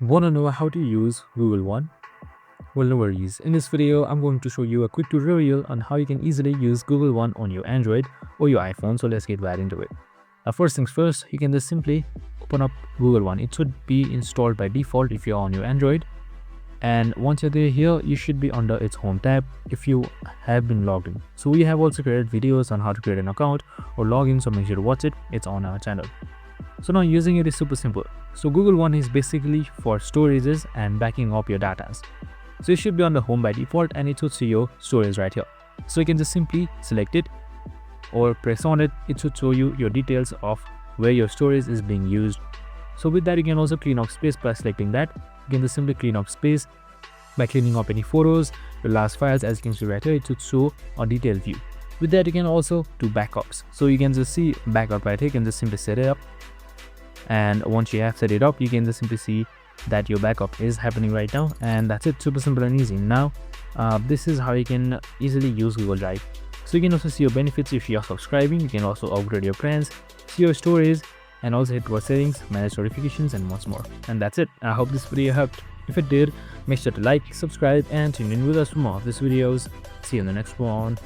Want to know how to use Google One? Well, no worries. In this video, I'm going to show you a quick tutorial on how you can easily use Google One on your Android or your iPhone. So let's get right into it. First things first, you can just simply open up Google One. It should be installed by default if you're on your Android. And once you're there, here you should be under its home tab if you have been logged in. So we have also created videos on how to create an account or log in, so make sure to watch it. It's on our channel. So now using it is super simple. So Google One is basically for storages and backing up your data. So it should be on the home by default and it should see your storage right here. So you can just simply select it or press on it. It should show you your details of where your storage is being used. So with that, you can also clean up space by selecting that. You can just simply clean up space by cleaning up any photos, your last files. As you can see right here, it should show a detailed view. With that, you can also do backups. So you can just see backup right here. You can just simply set it up. And once you have set it up, you can just simply see that your backup is happening right now, and that's it. Super simple and easy. Now this is how you can easily use Google Drive. So you can also see your benefits if you are subscribing. You can also upgrade your plans, see your stories, and also hit more settings, manage notifications, and much more. And that's it. I hope this video helped. If it did, make sure to like, subscribe, and tune in with us for more of these videos. See you in the next one.